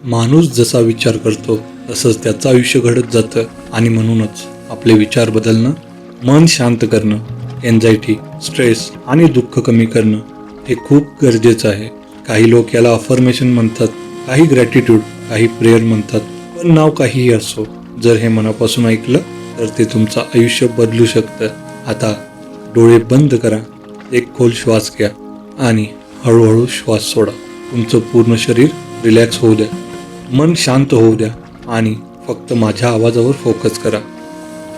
माणूस जसा विचार करतो तसंच त्याचं आयुष्य घडत जातं आणि म्हणूनच आपले विचार बदलणं, मन शांत करणं, एन्झायटी, स्ट्रेस आणि दुःख कमी करणं हे खूप गरजेचं आहे. काही लोक याला अफर्मेशन म्हणतात, काही ग्रॅटिट्यूड, काही प्रेयर म्हणतात. पण नाव काहीही असो, जर हे मनापासून ऐकलं तर ते तुमचं आयुष्य बदलू शकतं. आता डोळे बंद करा, एक खोल श्वास घ्या आणि हळूहळू श्वास सोडा. तुमचं पूर्ण शरीर रिलॅक्स होऊ द्या, मन शांत होऊ द्या आणि फक्त माझ्या आवाजावर फोकस करा.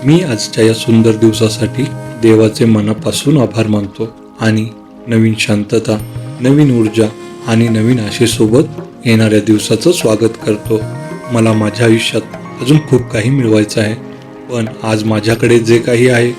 मी आजच्या या सुंदर दिवसासाठी देवाचे मनापासून आभार मानतो आणि नवीन शांतता, नवीन ऊर्जा आणि नवीन आशेसोबत येणाऱ्या दिवसाचं स्वागत करतो. मला माझ्या आयुष्यात अजून खूप काही मिळवायचं आहे, पण आज माझ्याकडे जे काही आहे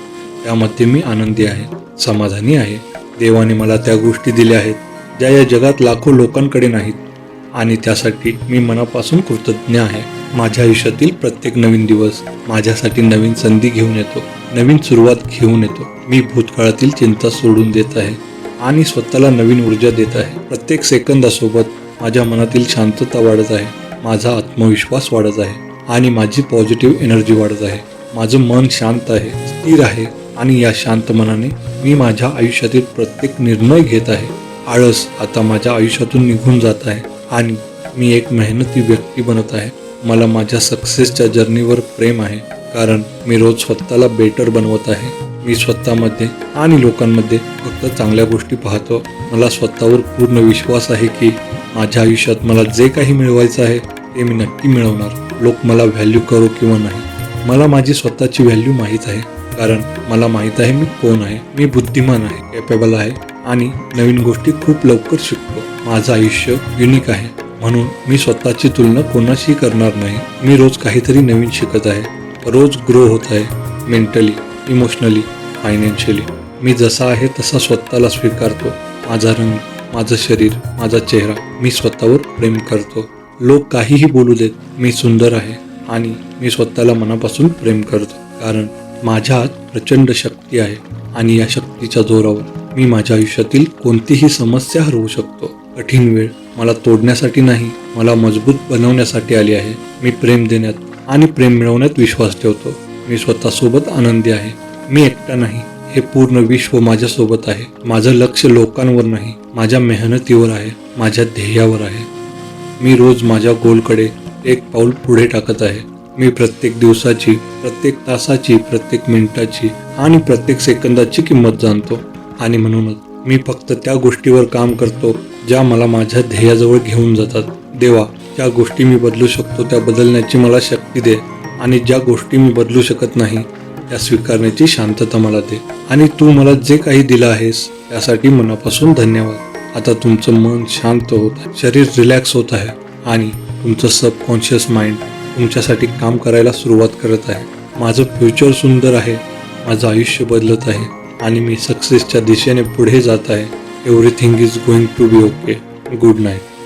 त्यामध्ये मी आनंदी आहे, समाधानी आहे. देवाने मला त्या गोष्टी दिल्या आहेत ज्या या जगात लाखो लोकांकडे नाहीत आणि त्यासाठी मी मनापासून कृतज्ञ आहे. माझ्या आयुष्यातील प्रत्येक नवीन दिवस माझ्यासाठी नवीन संधी घेऊन येतो, नवीन सुरुवात घेऊन येतो. मी भूतकाळातील चिंता सोडून देत आहे आणि स्वतःला नवीन ऊर्जा देत आहे. प्रत्येक सेकंदासोबत माझ्या मनातील शांतता वाढत आहे, माझा आत्मविश्वास वाढत आहे आणि माझी पॉझिटिव्ह एनर्जी वाढत आहे. माझं मन शांत आहे, स्थिर आहे आणि या शांत मनाने मी माझ्या आयुष्यातील प्रत्येक निर्णय घेत आहे. आळस आता माझ्या आयुष्यातून निघून जात आहे आणि मी एक मेहनती व्यक्ती बनत आहे. मला माझ्या सक्सेसच्या जर्नीवर प्रेम आहे, कारण मी रोज स्वतःला बेटर बनवत आहे. मी स्वतःमध्ये आणि लोकांमध्ये फक्त चांगल्या गोष्टी पाहतो. मला स्वतःवर पूर्ण विश्वास आहे की माझ्या आयुष्यात मला जे काही मिळवायचं आहे ते मी नक्की मिळवणार. लोक मला व्हॅल्यू करो किंवा नाही, मला माझी स्वतःची व्हॅल्यू माहीत आहे, कारण मला माहीत आहे मी कोण आहे. मी बुद्धिमान आहे, कॅपेबल आहे आणि नवीन गोष्टी खूप लवकर शिकतो. माझं आयुष्य युनिक आहे, म्हणून मी स्वतःची तुलना कोणाशी करणार नाही. मी रोज काहीतरी नवीन शिकत आहे, रोज ग्रो होत आहे, मेंटली, इमोशनली, फायनान्शियली. मी जसा आहे तसा स्वतःला स्वीकारतो. माझा रंग, माझं शरीर, माझा चेहरा. मी स्वतःवर प्रेम करतो. लोक काहीही बोलू देत, मी सुंदर आहे आणि मी स्वतःला मनापासून प्रेम करतो, कारण माझ्या आत प्रचंड शक्ती आहे आणि या शक्तीच्या जोरावर मी माझ्या आयुष्यातील कोणतीही समस्या हरवू शकतो. कठीण वेळ मला तोडण्यासाठी नाही, मला मजबूत बनवण्यासाठी आली आहे. मी प्रेम देण्यात आणि प्रेम मिळवण्यात विश्वास ठेवतो. मी स्वतःसोबत आनंदी आहे. मी एकटा नाही, हे पूर्ण विश्व माझ्यासोबत आहे. माझं लक्ष लोकांवर नाही, माझ्या मेहनतीवर आहे, माझ्या ध्येयावर आहे. मी रोज माझ्या गोलकडे एक पाऊल पुढे टाकत आहे. मी प्रत्येक दिवसाची, प्रत्येक तासाची, प्रत्येक मिनिटाची आणि प्रत्येक सेकंदाची किंमत जाणतो आणि म्हणूनच मी फक्त त्या गोष्टीवर काम करतो ज्या मला माझ्या ध्येयाजवळ घेऊन जातात. देवा, ज्या गोष्टी मी बदलू शकतो त्या बदलण्याची मला शक्ती दे आणि ज्या गोष्टी मी बदलू शकत नाही त्या स्वीकारण्याची शांतता मला दे. आणि तू मला जे काही दिलं आहेस त्यासाठी मनापासून धन्यवाद. आता तुमचं मन शांत होत आहे, शरीर रिलॅक्स होत आहे आणि तुमचं सबकॉन्शियस माइंड तुमच्यासाठी काम करायला सुरुवात करत आहे. माझं फ्युचर सुंदर आहे, माझं आयुष्य बदलत आहे आणि मी सक्सेसच्या दिशेने पुढे जात आहे. Everything is going to be okay. Good night.